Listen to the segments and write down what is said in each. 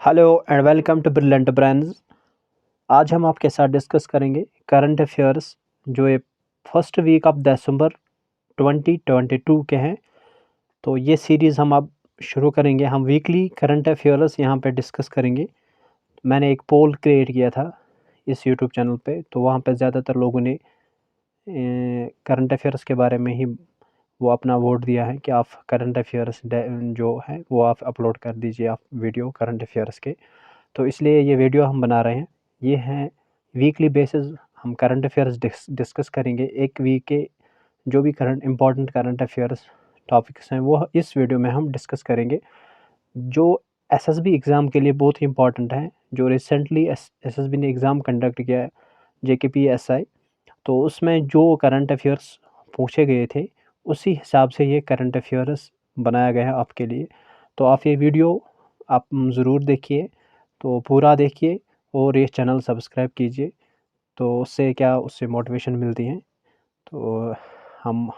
Hello and welcome to brilliant brains. आज हम आपके साथ डिस्कस करेंगे करंट अफेयर्स जो ये फर्स्ट वीक ऑफ दिसंबर 2022 के हैं। तो ये सीरीज़ हम अब शुरू करेंगे। हम वीकली करंट अफेयर्स यहाँ पे डिस्कस करेंगे। मैंने एक पोल क्रिएट किया था इस यूट्यूब चैनल पे, तो वहाँ पे ज़्यादातर लोगों ने करंट अफेयर्स के बारे में ही वो अपना वोट दिया है कि आप करंट अफेयर्स जो है वो आप अपलोड कर दीजिए, आप वीडियो करंट अफेयर्स के। तो इसलिए ये वीडियो हम बना रहे हैं। ये हैं वीकली बेसिस हम करंट अफेयर्स डिस्कस करेंगे। एक वीक के जो भी current important current affairs topics हैं वो इस वीडियो में हम डिस्कस करेंगे, जो एसएसबी एग्ज़ाम के लिए बहुत ही इम्पोर्टेंट है। जो रिसेंटली एसएसबी ने एग्ज़ाम कंडक्ट किया है, जेकेपीएसआई, तो उसमें जो करंट अफेयर्स पूछे गए थे उसी हिसाब से ये करंट अफेयर्स बनाया गया है आपके लिए। तो आप ये वीडियो आप ज़रूर देखिए, तो पूरा देखिए और ये चैनल सब्सक्राइब कीजिए। तो उससे मोटिवेशन मिलती है। तो हम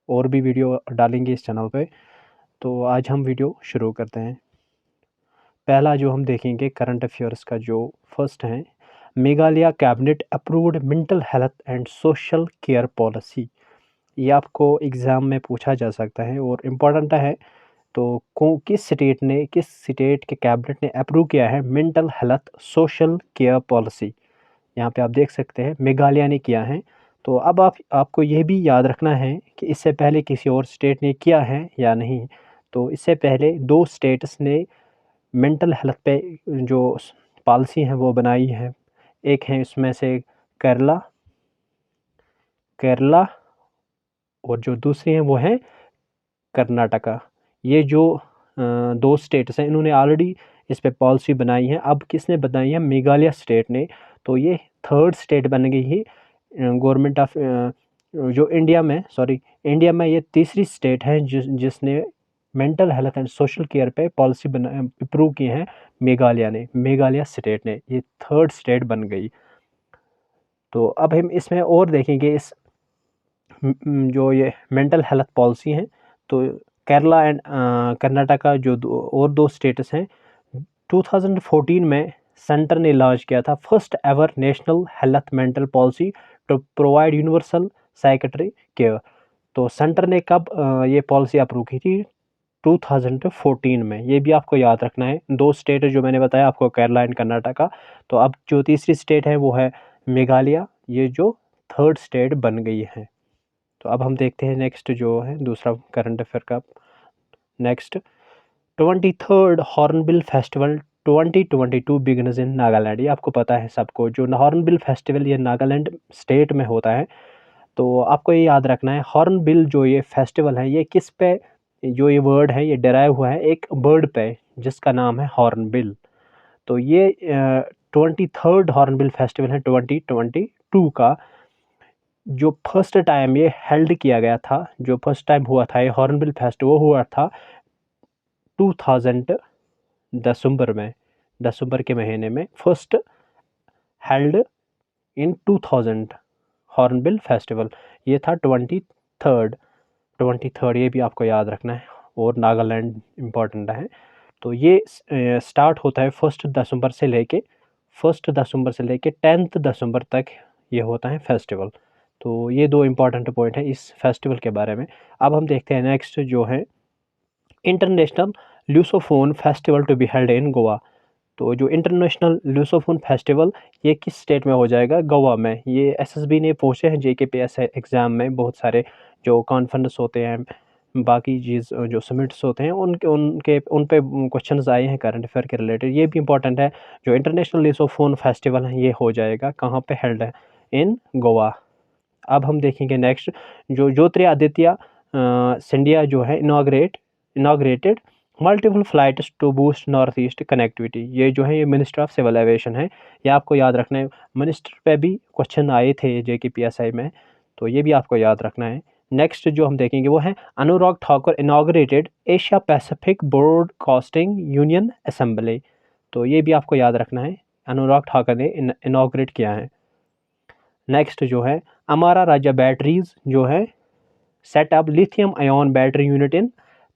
और भी वीडियो डालेंगे इस चैनल पे। तो आज हम वीडियो शुरू करते हैं। पहला जो हम देखेंगे करंट अफेयर्स का जो फर्स्ट है, Meghalaya cabinet approved mental health and social care policy. ये आपको एग्ज़ाम में पूछा जा सकता है और इम्पोर्टेंट है। तो किस स्टेट के कैबिनेट ने अप्रूव किया है mental health social care policy. यहाँ पे आप देख सकते हैं मेघालय ने किया है। तो अब आपको ये भी याद रखना है कि इससे पहले किसी और स्टेट ने किया है या नहीं। तो इससे पहले दो स्टेट्स ने मेंटल हेल्थ पे जो पॉलिसी है वो बनाई है। एक है इसमें से केरला केरला और जो दूसरी हैं वो हैं कर्नाटका। ये जो दो स्टेट्स हैं इन्होंने ऑलरेडी इस पे पॉलिसी बनाई है। अब किसने बनाई है? मेघालय स्टेट ने। तो ये थर्ड स्टेट बन गई है गवर्नमेंट ऑफ जो इंडिया में ये तीसरी स्टेट है जिसने mental health and social care पे पॉलिसी बना अप्रूव की है। मेघालय स्टेट ने ये थर्ड स्टेट बन गई। तो अब हम इसमें और देखेंगे इस जो ये मेंटल हेल्थ पॉलिसी हैं। तो केरला एंड कर्नाटका जो और दो स्टेट्स हैं, 2014 में सेंटर ने लॉन्च किया था first ever national health mental policy to provide universal psychiatry care. तो सेंटर ने कब ये पॉलिसी अप्रूव की थी? 2014 में। ये भी आपको याद रखना है। दो स्टेट जो मैंने बताया आपको, केरला एंड कर्नाटका। तो अब जो तीसरी स्टेट है वो है मेघालय, ये जो थर्ड स्टेट बन गई है। तो अब हम देखते हैं नेक्स्ट जो है दूसरा करंट अफेयर का। Next, 23rd hornbill festival 2022 begins इन नागालैंड। ये आपको पता है सबको, जो हॉर्नबिल फेस्टिवल ये नागालैंड स्टेट में होता है। तो आपको ये याद रखना है हॉर्नबिल जो ये फेस्टिवल है ये किस पे, जो ये वर्ड है ये डेराइव हुआ है एक बर्ड पे जिसका नाम है हॉर्नबिल। तो ये 23rd हॉर्नबिल फेस्टिवल है 2022 का। जो फर्स्ट टाइम ये हेल्ड किया गया था, जो फर्स्ट टाइम हुआ था ये हॉर्नबिल फेस्ट, वो हुआ था 2000 दिसंबर में, दिसंबर के महीने में first held in 2000 hornbill festival. ये था 23rd ये भी आपको याद रखना है। और नागालैंड इम्पोर्टेंट है। तो ये स्टार्ट होता है फर्स्ट दिसंबर से लेके 10th दिसंबर तक ये होता है फेस्टिवल। तो ये दो इम्पॉर्टेंट पॉइंट है इस फेस्टिवल के बारे में। अब हम देखते हैं नेक्स्ट जो है international lusophone festival to be held in Goa. तो जो इंटरनेशनल ल्यूसोफोन फेस्टिवल ये किस स्टेट में हो जाएगा? गोवा में। ये एसएसबी ने पूछे हैं जेकेपीएस एग्ज़ाम में। बहुत सारे जो कॉन्फ्रेंस होते हैं, बाकी चीज़ जो समिट्स होते हैं उन पे क्वेश्चंस आए हैं करंट अफेयर के रिलेटेड। ये भी इंपॉर्टेंट है। जो इंटरनेशनल ल्यूसोफोन फेस्टिवल है ये हो जाएगा कहाँ पे हेल्ड है? इन गोवा। अब हम देखेंगे नेक्स्ट, जो ज्योतिरादित्य सिंधिया जो है inaugurated multiple flights to boost north east connectivity. ये जो है ये मिनिस्टर ऑफ सिविल एविएशन है। ये आपको याद रखना है। मिनिस्टर पे भी क्वेश्चन आए थे जेकेपीएसआई में, तो ये भी आपको याद रखना है। नेक्स्ट जो हम देखेंगे वो है Anurag Thakur inaugurated Asia Pacific broadcasting union assembly. तो ये भी आपको याद रखना है, अनुराग ठाकुर ने इनाग्रेट किया है। नेक्स्ट जो है अमारा राजा बैटरीज जो है set up lithium ion battery unit in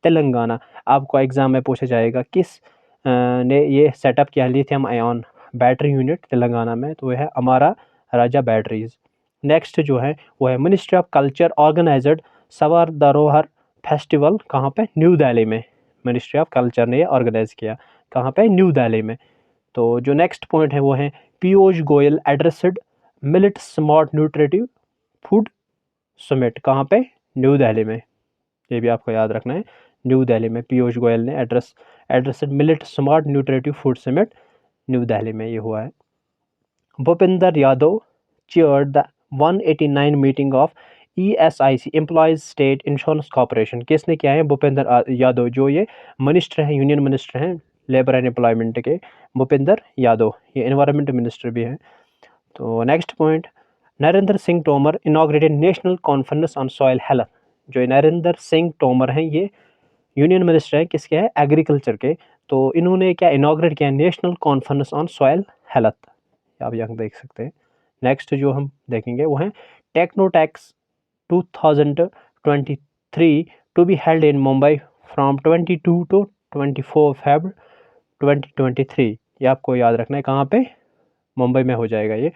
Telangana. आपको एग्जाम में पूछा जाएगा किस ने ये सेटअप किया lithium ion battery unit Telangana में, तो वह है अमारा राजा बैटरीज। नेक्स्ट जो है वो है मिनिस्ट्री ऑफ कल्चर ऑर्गेनाइज्ड सवार धरोहर फेस्टिवल, कहाँ पे? न्यू दिल्ली में। मिनिस्ट्री ऑफ कल्चर ने ये ऑर्गेनाइज किया, कहाँ पे? न्यू दिल्ली में। तो जो नेक्स्ट पॉइंट है वो है Piyush Goyal addressed millet smart nutritive food summit, कहाँ पे? न्यू दिल्ली में। ये भी आपको याद रखना है, न्यू दिल्ली में पीयूष गोयल ने addressed millet smart nutritive food summit, new Delhi में ये हुआ है। Bhupendra Yadav chaired the 189 meeting of ESIC employees state insurance corporation, किसने किया है? भूपेंद्र यादव, जो ये मिनिस्टर हैं, यूनियन मिनिस्टर हैं लेबर एंड एम्प्लॉयमेंट के, भूपेंद्र यादव, ये एनवायरमेंट मिनिस्टर भी हैं। तो next point, Narendra Singh Tomar inaugurated national conference on soil health, जो नरेंद्र सिंह तोमर हैं ये यूनियन मिनिस्टर हैं किसके? हैं? एग्रीकल्चर के। तो इन्होंने क्या इनॉग्रेट किया? National conference on soil health, आप यहाँ देख सकते हैं। नेक्स्ट जो हम देखेंगे वो है Technotex 2023 to be held in Mumbai from 22 to 24 Feb 2023, ये आपको याद रखना है, कहाँ पे? मुंबई में हो जाएगा ये।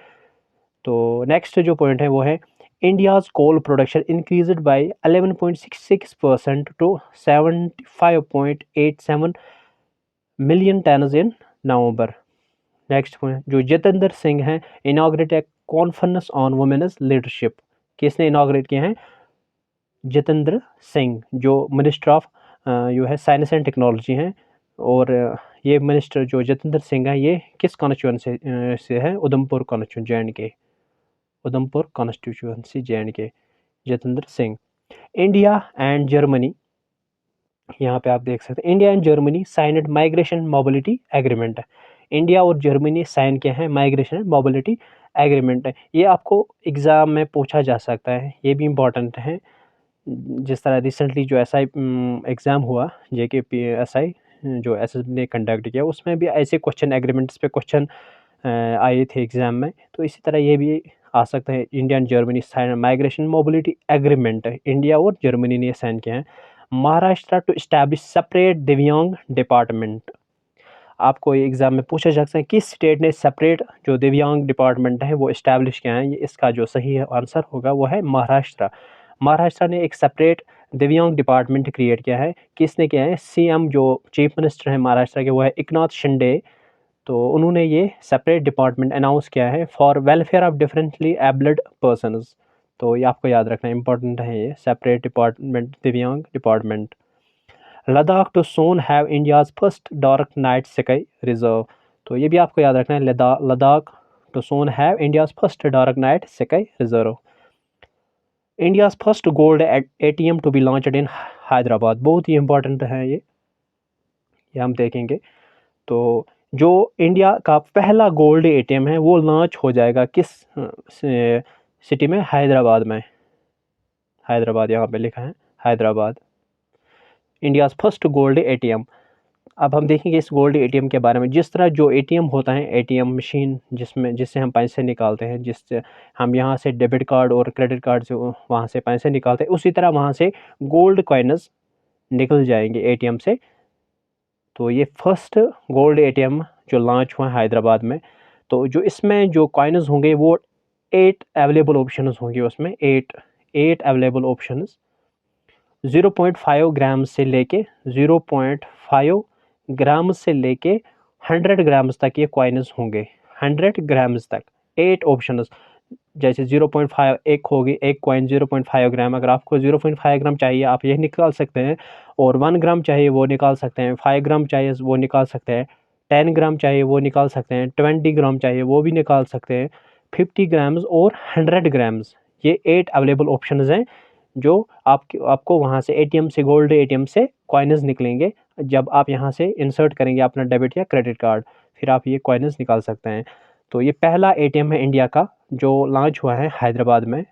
तो नेक्स्ट जो पॉइंट है वो है India's coal production increased by 11.66% to 75.87 million tons in November. Next point, जो जितेंद्र सिंह हैं inaugurate a conference on women's leadership, किसने इनॉग्रेट किए हैं? जितेंद्र सिंह, जो मिनिस्टर ऑफ जो है साइंस एंड टेक्नोलॉजी हैं। और ये मिनिस्टर जो जितेंद्र सिंह है ये किस कॉन्स्टिट्यूंसी से है? Udhampur constituency J&K, Udhampur constituency J&K, Jitendra Singh. India and Germany, यहाँ पे आप देख सकते हैं India and Germany signed migration mobility agreement है। इंडिया और जर्मनी साइन किए हैं माइग्रेशन मोबिलिटी एग्रीमेंट है। ये आपको एग्ज़ाम में पूछा जा सकता है, ये भी इम्पोर्टेंट है। जिस तरह रिसेंटली जो SI एग्ज़ाम हुआ JKPSI जो SSB ने कंडक्ट किया, उसमें भी ऐसे क्वेश्चन एग्रीमेंट्स पे क्वेश्चन आए थे एग्ज़ाम में। तो इसी तरह ये भी आ सकता है, India and Germany sign migration mobility agreement है, इंडिया और जर्मनी ने साइन किया है। Maharashtra to establish separate Divyang department, आपको ये एग्ज़ाम में पूछा जा सकता है किस स्टेट ने सेपरेट जो दिव्यांग डिपार्टमेंट है वो इस्टेब्लिश किया है? ये इसका जो सही आंसर होगा वो है महाराष्ट्र। महाराष्ट्र ने एक सेपरेट दिव्यांग डिपार्टमेंट क्रिएट किया है, किसने किया है? CM जो चीफ मिनिस्टर है महाराष्ट्र के वो है एकनाथ शिंदे, तो उन्होंने ये सेपरेट डिपार्टमेंट अनाउंस किया है for welfare of differently abled persons. तो ये आपको याद रखना इंपॉर्टेंट है, ये सेपरेट डिपार्टमेंट दिव्यांग department. Ladakh to soon have India's first dark night sky reserve, तो ये भी आपको याद रखना है, Ladakh to soon have India's first dark night sky reserve. India's first gold ATM to be launched in Hyderabad, बहुत ही इंपॉर्टेंट है ये हम देखेंगे। तो जो इंडिया का पहला गोल्ड ATM है वो लॉन्च हो जाएगा किस सिटी में? हैदराबाद में। हैदराबाद यहाँ पे लिखा है, Hyderabad, India's first gold ATM। अब हम देखेंगे इस गोल्ड ATM के बारे में। जिस तरह जो ATM होता है, ATM मशीन जिससे हम पैसे निकालते हैं, जिससे हम यहाँ से डेबिट कार्ड और क्रेडिट कार्ड से वहाँ से पैसे निकालते हैं, उसी तरह वहाँ से गोल्ड कॉइन्स निकल जाएंगे ATM से। तो ये फर्स्ट गोल्ड ATM जो लॉन्च हुआ है हैदराबाद में। तो जो इसमें जो कॉइन्स होंगे वो 8 अवेलेबल ऑप्शंस होंगे, उसमें 8 अवेलेबल ऑप्शंस 0.5 ग्राम से लेके 0.5 ग्राम से लेके 100 ग्राम्स तक ये कॉइन्स होंगे, 100 ग्राम्स तक 8 ऑप्शंस। जैसे 0.5 एक होगी, एक कॉइन 0.5 ग्राम, अगर आपको 0.5 ग्राम चाहिए आप ये निकाल सकते हैं, और 1 ग्राम चाहिए वो निकाल सकते हैं, 5 ग्राम चाहिए वो निकाल सकते हैं, 10 ग्राम चाहिए वो निकाल सकते हैं, 20 ग्राम चाहिए वो भी निकाल सकते हैं, 50 ग्राम्स और 100 ग्राम्स, ये 8 अवेलेबल ऑप्शंस हैं जो आपको वहाँ से ATM से, गोल्ड ATM से कॉइन्स निकलेंगे। जब आप यहाँ से इंसर्ट करेंगे अपना डेबिट या क्रेडिट कार्ड, फिर आप ये कॉइन्स निकाल सकते हैं। तो ये पहला ATM है इंडिया का जो लॉन्च हुआ है हैदराबाद में।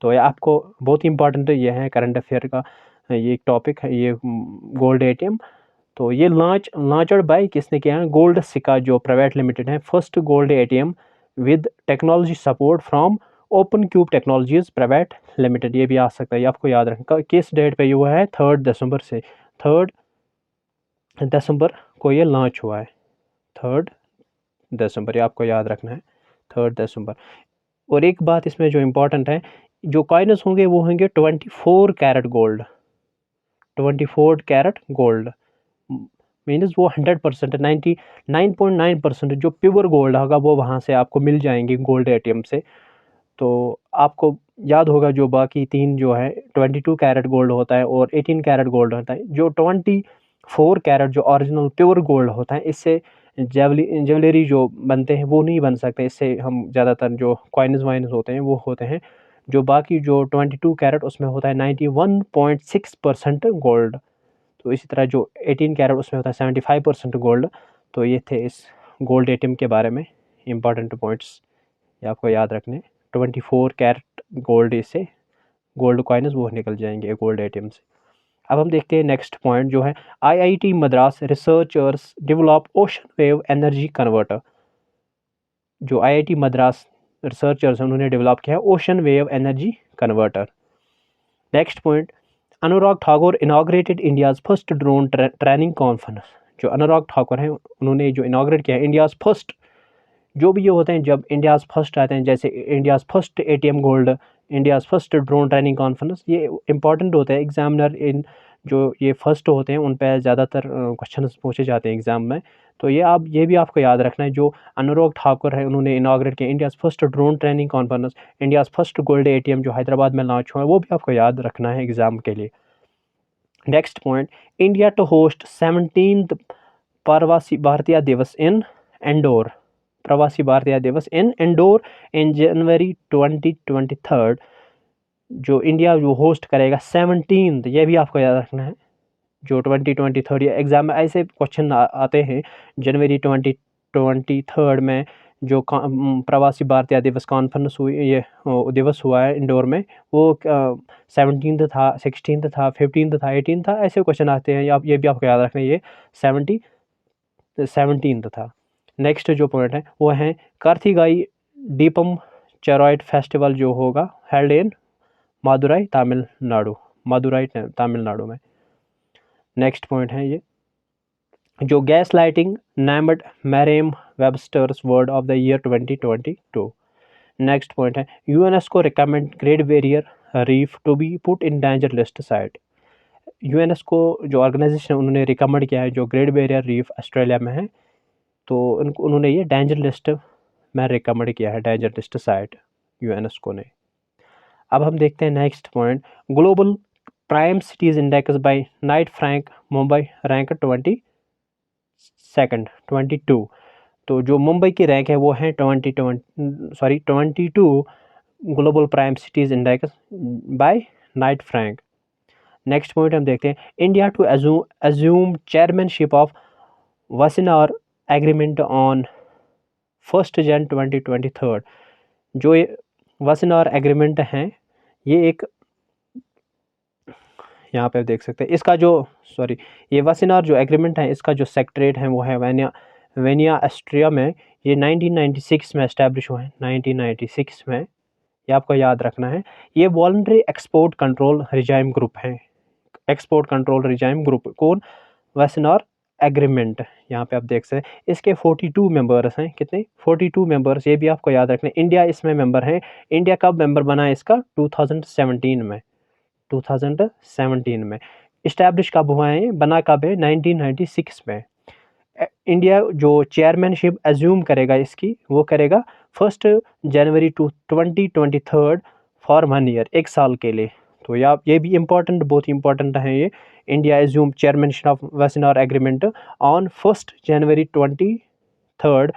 तो ये आपको बहुत ही इंपॉर्टेंट ये है, करंट अफेयर का ये एक टॉपिक है, ये गोल्ड ATM। तो ये लॉन्चड बाय किसने किया है? गोल्ड सिक्का जो प्राइवेट लिमिटेड है, first gold ATM with technology support from open cube technologies private limited, ये भी आ सकता है, ये आपको याद रखना। किस डेट पे ये हुआ है? 3 दिसंबर से, 3 दिसंबर को ये लॉन्च हुआ है, 3 दिसंबर, ये आपको याद रखना है, 3 दिसंबर। और एक बात इसमें जो इम्पोर्टेंट है, जो कॉइन्स होंगे वो होंगे 24 carat gold, 24 carat gold means वो 100%, 99.9% जो प्योर गोल्ड होगा वो वहाँ से आपको मिल जाएंगे गोल्ड एटीएम से। तो आपको याद होगा जो बाकी 3 जो है 22 कैरेट गोल्ड होता है और 18 कैरेट गोल्ड होता है। जो 24 कैरेट जो ओरिजिनल प्योर गोल्ड होता है, इससे ज्वेलरी जो बनते हैं वो नहीं बन सकते। इससे हम ज़्यादातर जो कॉइन्स वाइन्स होते हैं वो होते हैं। जो बाकी जो 22 कैरेट उसमें होता है 91.6% गोल्ड। तो इसी तरह जो 18 कैरेट उसमें होता है 75% गोल्ड। तो ये थे इस गोल्ड एटीएम के बारे में इम्पॉर्टेंट पॉइंट्स, ये आपको याद रखने। 24 कैरेट गोल्ड, इससे गोल्ड कॉइन्स वो निकल जाएंगे गोल्ड एटीएम से। अब हम देखते हैं नेक्स्ट पॉइंट जो है, IIT Madras researchers develop ocean wave energy converter. जो आईआईटी मद्रास रिसर्चर्स हैं उन्होंने डेवलप किया है ocean wave energy converter. Next point, Anurag Thakur inaugurated India's first drone training conference. जो अनुराग ठाकुर हैं उन्होंने जो इनाग्रेट किया है इंडियाज़ फर्स्ट, जो भी ये होते हैं जब इंडियाज़ फर्स्ट आते हैं, जैसे India's first ATM gold, India's first drone training conference, ये इंपॉर्टेंट होते हैं एग्जामिनर इन जो ये फर्स्ट होते हैं उन पर ज़्यादातर क्वेश्चन पूछे जाते हैं एग्ज़ाम में। तो ये भी आपको याद रखना है। जो अनुराग ठाकुर है उन्होंने इनाग्रेट किया India's first drone training conference, India's first gold ATM जो हैदराबाद में लॉन्च हुआ है, वो भी आपको याद रखना है एग्ज़ाम के लिए। Next point, India to host 17th Pravasi भारतीय दिवस इन इंडोर, प्रवासी भारतीय दिवस इन इंडोर इन जनवरी 2023। जो इंडिया जो होस्ट करेगा 17th, ये भी आपको याद रखना है। जो 2023 एग्ज़ाम में ऐसे क्वेश्चन आते हैं जनवरी 2023 में जो प्रवासी भारतीय दिवस कॉन्फ्रेंस हुई, ये दिवस हुआ है इंडोर में, वो 17th था, 16th था, 15th था, 18th था, ऐसे क्वेश्चन आते हैं। ये भी आपको याद रखना है, ये 17th था। नेक्स्ट जो पॉइंट है वो है कार्थिगाई दीपम चेरॉइड फेस्टिवल जो होगा हेल्ड इन मदुराई तमिलनाडु, मदुराई तमिलनाडु में। नेक्स्ट पॉइंट है ये जो gaslighting named Merriam Webster's word of the year 2022। Next point है UNESCO recommend great barrier reef to be put in danger list site. UNESCO जो ऑर्गेनाइजेशन उन्होंने रिकमेंड किया है जो ग्रेट बैरियर रीफ ऑस्ट्रेलिया में है, तो उन्होंने ये डेंजर लिस्ट में रिकमेंड किया है, डेंजर लिस्ट साइट यूनेस्को ने। अब हम देखते हैं next point, global prime cities index by Knight Frank Mumbai rank 22। तो जो मुंबई की रैंक है वो है 22 global prime cities index by Knight Frank. Next point हम देखते हैं, India to assume chairmanship of Wassenaar agreement on 1 January 2023। जो ये वासिनार एग्रीमेंट हैं, ये एक यहाँ पे देख सकते हैं इसका जो ये वासिनार जो एग्रीमेंट है इसका जो सेक्रेटरीट है वो है वेनिया ऑस्ट्रिया में। ये 1996 में एस्टैब्लिश हुआ है, 1996 में, ये आपको याद रखना है। ये voluntary export control regime group है, एक्सपोर्ट कंट्रोल रिजाइम ग्रुप कौन, वासिनार एग्रीमेंट। यहाँ पे आप देख सकते हैं इसके 42 मेंबर्स हैं, कितने 42 मेंबर्स, ये भी आपको याद रखना है। इंडिया इसमें मेंबर है। इंडिया कब मेंबर बना है इसका, 2017 में, 2017 में। इस्टेब्लिश कब हुआ है, बना कब है, 1996 में। इंडिया जो चेयरमैनशिप एज्यूम करेगा इसकी, वो करेगा 1 जनवरी 2023 फॉर 1 ईयर, 1 साल के लिए। तो ये भी इम्पोर्टेंट, बहुत इंपॉर्टेंट है ये। India assume chairmanship of Wassenaar agreement on 1 January 2023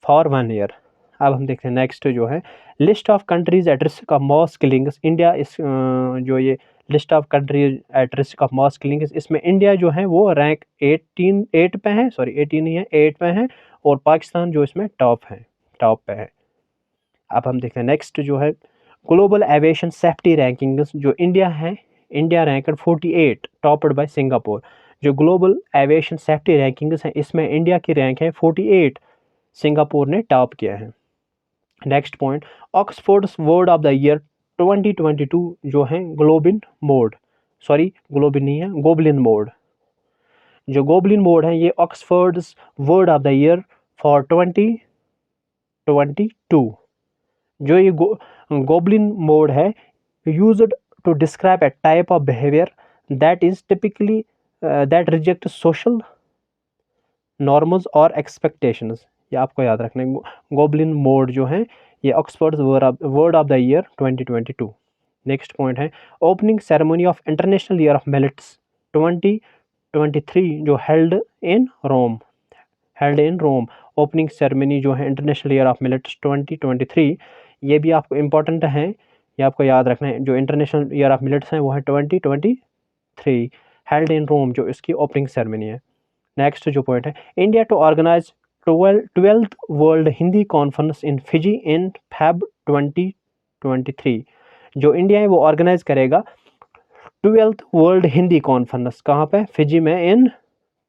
for 1 year. अब हम देखते हैं नेक्स्ट जो है list of countries at risk of mass killings. India इस जो ये list of countries at risk of mass killings, इसमें इंडिया जो है वो रैंक 8 पे है, 18 नहीं है, 8 पे है, और पाकिस्तान जो इसमें टॉप पे है। अब हम देखते हैं नेक्स्ट जो है ग्लोबल एविएशन सेफ्टी रैंकिंग्स। जो इंडिया है, India rank 48, topped by Singapore. जो ग्लोबल एविएशन सेफ्टी रैंकिंग्स हैं इसमें इंडिया की रैंक है 48, सिंगापुर ने टॉप किया है। Next point, Oxford's word of the year 2022 जो है ग्लोबिन मोड, गोबलिन नहीं है, गोबलिन मोड। जो गोबलिन मोड है ये Oxford's word of the year for 2022। जो ये गोबलिन मोड है used to describe a type of behaviour that is typically that reject social norms और एक्सपेक्टेशंस। ये आपको याद रखना है। गोबलिन मोड जो है ये Oxford word of the year 2022। Next point है opening ceremony of international year of millets 2023 जो held in Rome. Opening ceremony जो है इंटरनेशनल ईयर ऑफ मिलेट्स 2023, ये भी आपको इम्पोर्टेंट है, ये आपको याद रखना है। जो इंटरनेशनल ईयर ऑफ मिलेट्स हैं वो है 2023, हेल्ड इन रोम जो इसकी ओपनिंग सेरेमनी है। नेक्स्ट जो पॉइंट है India to organise 12th world Hindi conference in Fiji in Feb 2023। जो इंडिया है वो ऑर्गेनाइज करेगा 12th वर्ल्ड हिंदी कॉन्फ्रेंस, कहाँ पे? फिजी में इन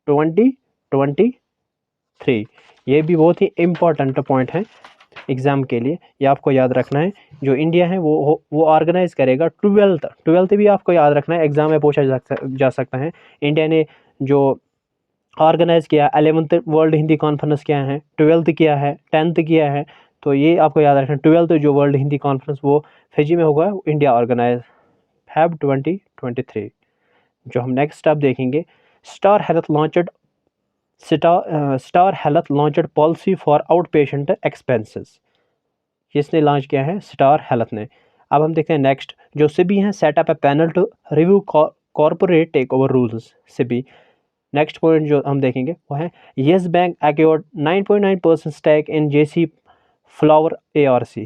2023। ये भी बहुत ही इम्पोर्टेंट पॉइंट है एग्ज़ाम के लिए, ये आपको याद रखना है। जो इंडिया है वो ऑर्गेनाइज करेगा 12th भी आपको याद रखना है, एग्ज़ाम में पूछा जा सकता है। इंडिया ने जो ऑर्गेनाइज किया 11th वर्ल्ड हिंदी कॉन्फ्रेंस क्या है, 12th किया है, 10th किया है, तो ये आपको याद रखना है। 12th जो वर्ल्ड हिंदी कॉन्फ्रेंस वो फिजी में होगा, इंडिया ऑर्गेनाइज Feb 2023। जो हम नेक्स्ट आप देखेंगे star health launched policy for out patient expenses. किसने लॉन्च किया है? स्टार हेल्थ ने। अब हम देखते हैं नेक्स्ट जो सिबी हैं set up a panel to review corporate takeover rules, SEBI. Next point जो हम देखेंगे वो है yes bank acquired 9.9% stake in J C flower ARC।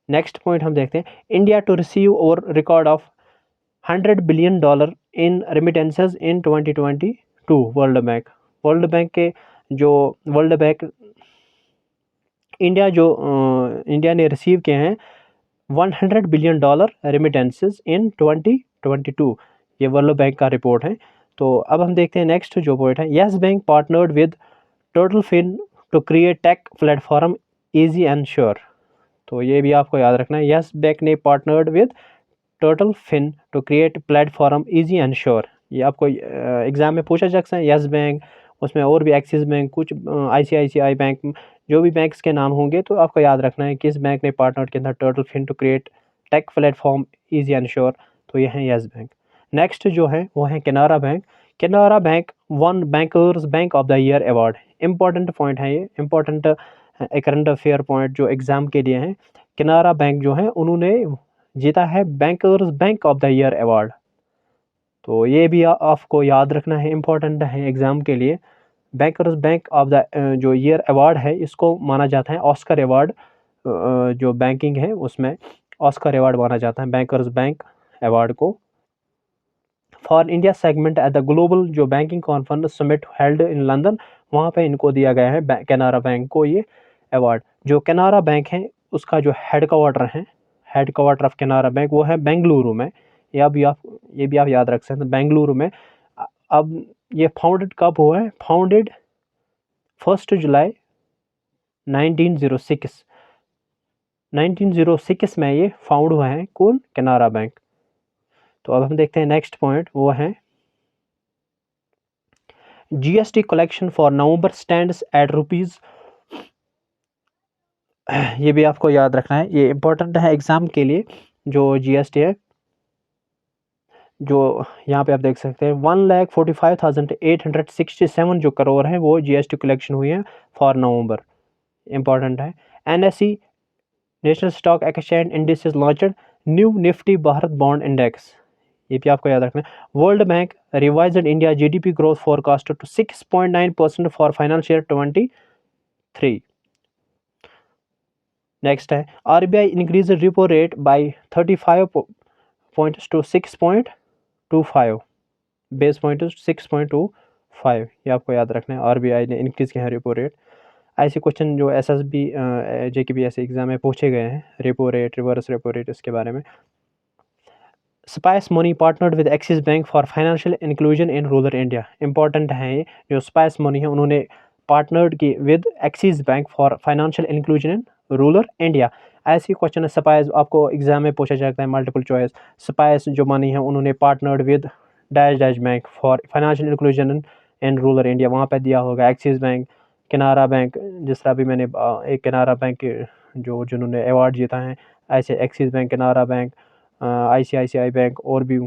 Next point हम देखते हैं India to receive over record of $100 billion in remittances in 2022। World bank के जो इंडिया ने रिसीव किए हैं $100 बिलियन रेमिटेंसेस इन 2022। ये वर्ल्ड बैंक का रिपोर्ट है। तो अब हम देखते हैं नेक्स्ट जो पॉइंट है yes Bank partnered with Total Fin to create tech platform easy and sure. तो ये भी आपको याद रखना है, येस बैंक ने partnered with Total Fin to create platform easy and sure. ये आपको एग्जाम में पूछा जा सकता है। येस बैंक, उसमें और भी एक्सिस बैंक, कुछ ICICI बैंक, जो भी बैंक्स के नाम होंगे तो आपको याद रखना है किस बैंक ने पार्टनर किया था Total Fin to create tech platform easy and sure, तो ये है येस बैंक। नेक्स्ट जो है वो है Canara bank one bankers bank of the year award. Important point है ये, इंपॉर्टेंट करंट अफेयर पॉइंट जो एग्जाम के लिए हैं। केनरा बैंक जो है उन्होंने जीता है bankers bank of the year award, तो ये भी आपको याद रखना है, इंपॉर्टेंट है एग्जाम के लिए। बैंकर्स बैंक ऑफ द जो ईयर अवार्ड है इसको माना जाता है ऑस्कर अवार्ड, जो बैंकिंग है उसमें ऑस्कर अवार्ड माना जाता है बैंकर्स बैंक अवार्ड को। For India segment at the global जो banking conference summit held in London, वहाँ पे इनको दिया गया है केनरा बैंक को ये अवार्ड। जो केनरा बैंक है उसका जो head quarter of Canara bank वो है बेंगलुरु में। ये भी आप याद रख सकते हैं बेंगलुरु में। अब ये फाउंडेड कब हुआ है? फाउंडेड 1 जुलाई 1906 में ये फाउंड हुआ है, कौन? केनरा बैंक। तो अब हम देखते हैं नेक्स्ट पॉइंट वो है GST collection for November stands eight rupees. ये भी आपको याद रखना है, ये इंपॉर्टेंट है एग्जाम के लिए। जो GST है जो यहाँ पे आप देख सकते हैं 1,45,867 जो करोड़ है वो GST कलेक्शन हुई है फॉर नवंबर, इंपॉर्टेंट है। NSE national stock exchange indices launched new Nifty Bharat bond index, ये भी आपको याद रखना है। World bank revised India GDP growth forecast to 6.9% for financial 23। Next है RBI increase repo rate by 35 points to 6.25, base point 6.25, ये आपको याद रखना है। RBI ने इंक्रीज किया है रिपो रेट। ऐसे क्वेश्चन जो SSB JKB ऐसे एग्जाम में पूछे गए हैं, repo rate, reverse repo rate, इसके बारे में। Spice money partnered with axis bank for financial inclusion in rural India, important है ये। जो स्पाइस मनी है उन्होंने पार्टनर्ड की with axis bank for financial inclusion in rural India. ऐसी क्वेश्चन है स्पाइस, आपको एग्जाम में पूछा जाता है मल्टीपल चॉइस। स्पाइस जो मनी है उन्होंने partnered with dash dash bank for financial inclusion in rural India, वहाँ पे दिया होगा एक्सिस बैंक, केनरा बैंक, जिस तरह भी मैंने एक केनरा बैंक जो जिन्होंने अवार्ड जीता है, ऐसे axis bank, Canara bank, ICICI bank और भी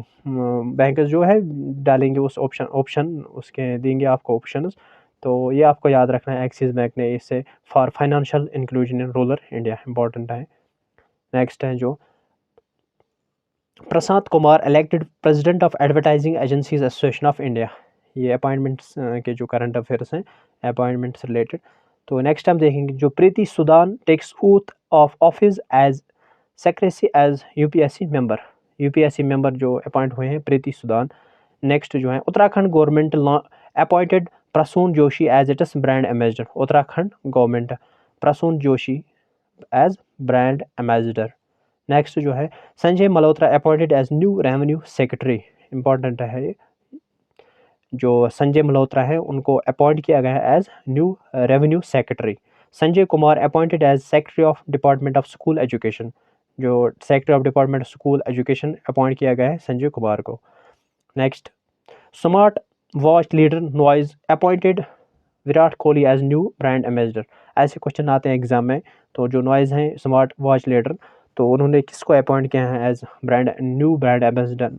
बैंक जो है डालेंगे उस ऑप्शन उसके देंगे आपको ऑप्शंस। तो ये आपको याद रखना है, एक्सिस बैंक ने इससे for financial inclusion in rural India important है। नेक्स्ट है जो Prashant Kumar elected president of advertising agencies association of India, ये अपॉइंटमेंट्स के जो करंट अफेयर्स हैं अपॉइंटमेंट्स रिलेटेड। तो नेक्स्ट हम देखेंगे जो Preeti Sudan takes oath of office as secretary as UPSC member, UPSC member जो अपॉइंट हुए हैं प्रीति सुदान। नेक्स्ट जो है Uttarakhand government appointed Prasoon Joshi as its brand ambassador, Uttarakhand government Prasoon Joshi as brand ambassador. Next जो है Sanjay Malhotra appointed as new revenue secretary, important है ये, जो संजय मल्होत्रा है उनको अपॉइंट किया गया है as new revenue secretary. Sanjay Kumar appointed as secretary of department of school education, जो secretary of department school education appoint किया गया है संजय कुमार को। Next smart watch leader Noise appointed Virat Kohli as new brand ambassador, ऐसे क्वेश्चन आते हैं एग्जाम में। तो जो नॉइज हैं स्मार्ट वॉच लीडर, तो उन्होंने किसको अपॉइंट किया है as new brand ambassador,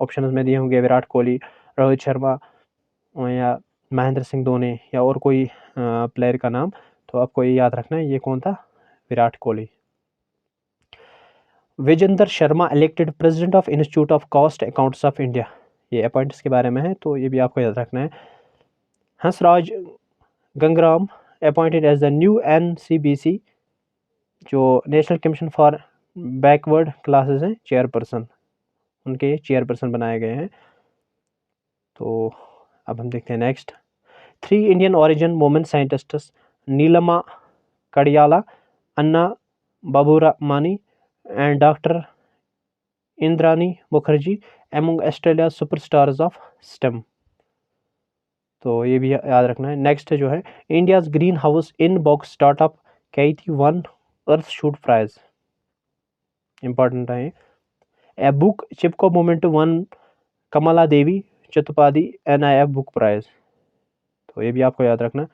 option में दिए होंगे विराट कोहली, रोहित शर्मा या महेंद्र सिंह धोनी या और कोई प्लेयर का नाम। तो आपको ये याद रखना है ये कौन था, Virat Kohli. Vijendra Sharma elected president of institute of cost accounts of India, ये अपॉइंट्स के बारे में है तो ये भी आपको याद रखना है। Hansraj Gangaram appointed as the new NCBC, जो national commission for backward classes हैं चेयरपर्सन, उनके चेयरपर्सन बनाए गए हैं। तो अब हम देखते हैं next 3 Indian origin women scientists Neelima Kadiyala, Anna Baburamani and doctor Indrani Mukherjee among Australia superstars of STEM, तो ये भी याद रखना है। नेक्स्ट जो है India's green house in box startup Kheyti one earthshot prize, important है। ए book Chipko movement won Kamala Devi Chaturvedi NIF book prize, तो ये भी आपको याद रखना।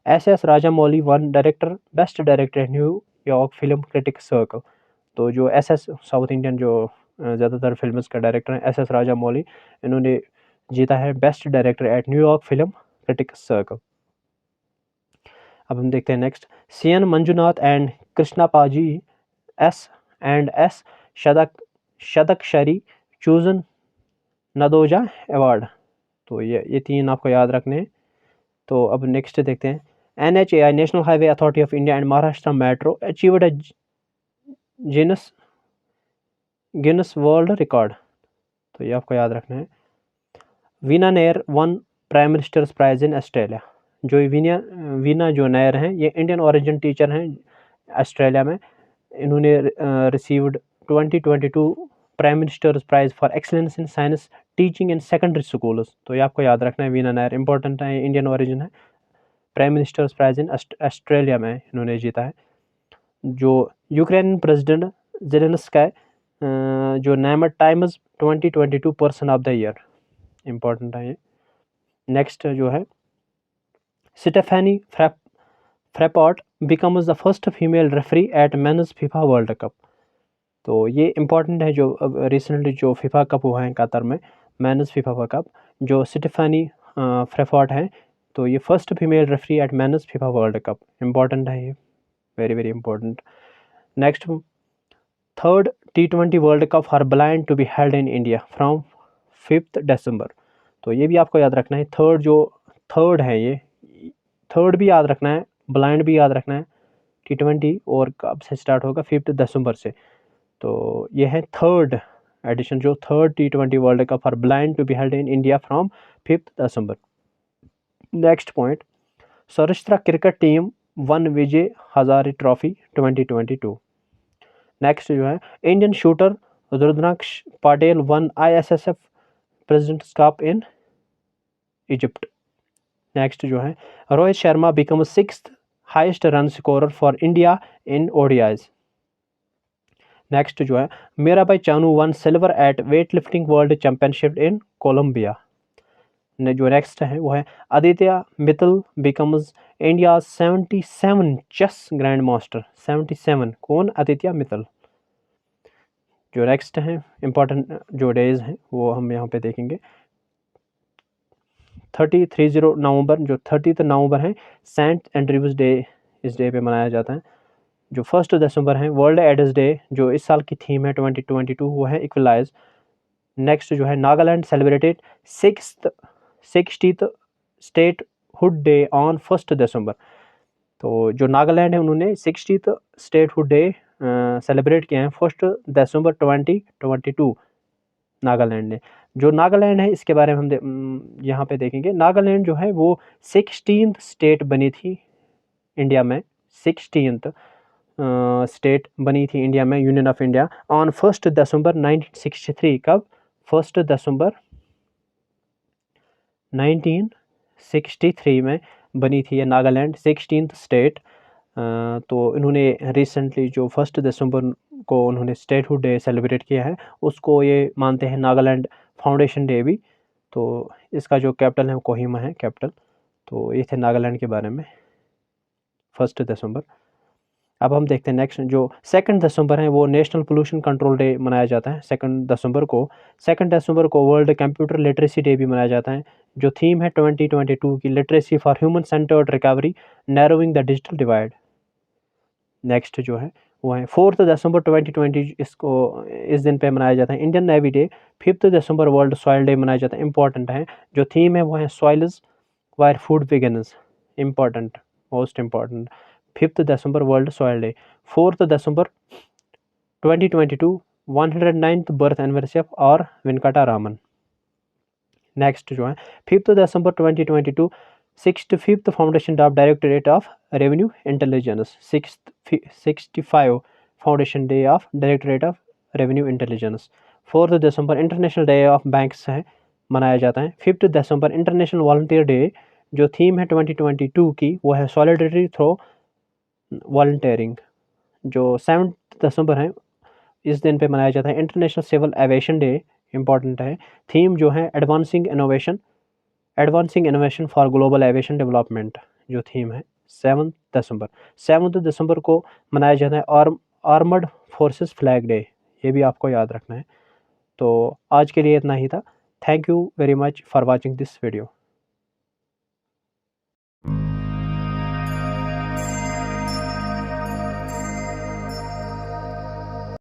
SS Rajamouli won director best director New York film critic circle, तो जो SS साउथ इंडियन जो ज़्यादातर फिल्म का डायरेक्टर हैं SS राजामौली, इन्होंने जीता है best director at New York film critic circle. अब हम देखते हैं next CN Manjunath and Krishna पाजी S&S शदकशरी चूजन नदोजा अवार्ड, तो ये 3 आपको याद रखने हैं। तो अब नेक्स्ट देखते हैं NHAI national highway authority of India and Maharashtra metro achieved a Guinness world record, तो ये आपको याद रखना है। Veena Nair won prime minister's prize in Australia, जो वीना जो नायर हैं ये इंडियन ओरिजिन टीचर हैं ऑस्ट्रेलिया में, इन्होंने received 2022 prime minister's prize for excellence in science teaching in secondary schools, तो ये आपको याद रखना है। वीना नायर इंपॉर्टेंट है, इंडियन ओरिजिन है, prime minister's prize in Australia में इन्होंने जीता है। जो यूक्रेन प्रेसिडेंट जेलेंस्की जो name Time's 2022 person of the year, important है ये। नेक्स्ट जो है Stephanie Frappart becomes the first female referee at men's FIFA world cup, तो ये इंपॉर्टेंट है। जो रिसेंटली जो फीफा कप हुआ है कतर में मेंस फीफा कप, जो स्टेफेनी फ्रैपॉट है तो ये first female referee at men's FIFA world cup, important है ये, very very important. Next 3rd T20 world cup for blind to be held in India from 5th December, तो ये भी आपको याद रखना है। थर्ड है ये, थर्ड भी याद रखना है, ब्लाइंड भी याद रखना है। T20 और कब से स्टार्ट होगा 5th December से, तो ये है 3rd एडिशन, जो 3rd T20 world cup for blind to be held in India from 5th December। Next point Saurashtra cricket team won Vijay Hazare trophy 2022। Next जो है Indian shooter Rudraksh Patel won ISSF presidents cup in Egypt. Next जो है Rohit Sharma become 6th highest run scorer for India in ODIs। Next जो है Mirabai Chanu won silver at weight lifting world championship in Colombia. ने जो next है वो है Aditya Mittal becomes India 77 chess grandmaster. 77 कौन? आदित्य मित्तल। जो नेक्स्ट है इंपॉर्टेंट जो डेज हैं वो हम यहाँ पे देखेंगे। 30 नवंबर, जो 30 नवंबर है सेंट एंड्रयूज डे, इस डे पे मनाया जाता है। जो 1 दिसंबर है वर्ल्ड एड्स डे, जो इस साल की थीम है 2022 वो है इक्वलाइज। नेक्स्ट जो है Nagaland celebrated 60th statehood day on 1 दिसंबर। तो जो नागालैंड है उन्होंने 60th स्टेटहुड डे सेलिब्रेट किया है 1 दिसंबर 2022 नागालैंड ने। जो नागालैंड है इसके बारे में हम यहाँ पे देखेंगे। नागालैंड जो है वो 16th स्टेट बनी थी इंडिया में, 16th स्टेट बनी थी इंडिया में, यूनियन ऑफ इंडिया ऑन 1 दिसंबर 1963। कब? 1 दिसंबर 1963 में बनी थी ये नागालैंड, 16th स्टेट। तो इन्होंने रिसेंटली जो 1 दिसंबर को उन्होंने स्टेटहुड डे सेलिब्रेट किया है, उसको ये मानते हैं नागालैंड फाउंडेशन डे भी। तो इसका जो कैपिटल है वो कोहिमा है कैपिटल। तो ये थे नागालैंड के बारे में 1 दिसंबर। अब हम देखते हैं नेक्स्ट, जो 2 दिसंबर है वो नेशनल पोल्यूशन कंट्रोल डे मनाया जाता है 2 दिसंबर को। 2 दिसंबर को वर्ल्ड कंप्यूटर लिटरेसी डे भी मनाया जाता है। जो थीम है 2022 की literacy for human centred recovery narrowing the digital divide. Next जो है वो है 4 दिसंबर 2020, इसको इस दिन पे मनाया जाता है इंडियन नेवी डे। 5 दिसंबर वर्ल्ड सॉइल डे मनाया जाता है, इंपॉर्टेंट है। जो थीम है वो है soils wire food begins, important, most important. 5 December world soil day. 4 December 2022 109th birth anniversary of और वेंकटा रामन। नेक्स्ट जो है 5 दिसंबर 2022 65th foundation of directorate of revenue intelligence. 65 foundation day of directorate of revenue intelligence. 4 December international day of banks है, मनाया जाता है। 5 दिसंबर international volunteer day. जो theme है 2022 की वो है सॉलिडरिटी थ्रो वॉलंटियरिंग। जो 7 दिसंबर है इस दिन पे मनाया जाता है international civil aviation day, important है। थीम जो है advancing innovation for global aviation development, जो थीम है 7 दिसंबर को मनाया जाता है आर्मर्ड फोर्सेस फ्लैग डे, ये भी आपको याद रखना है। तो आज के लिए इतना ही था। Thank you very much for watching this video.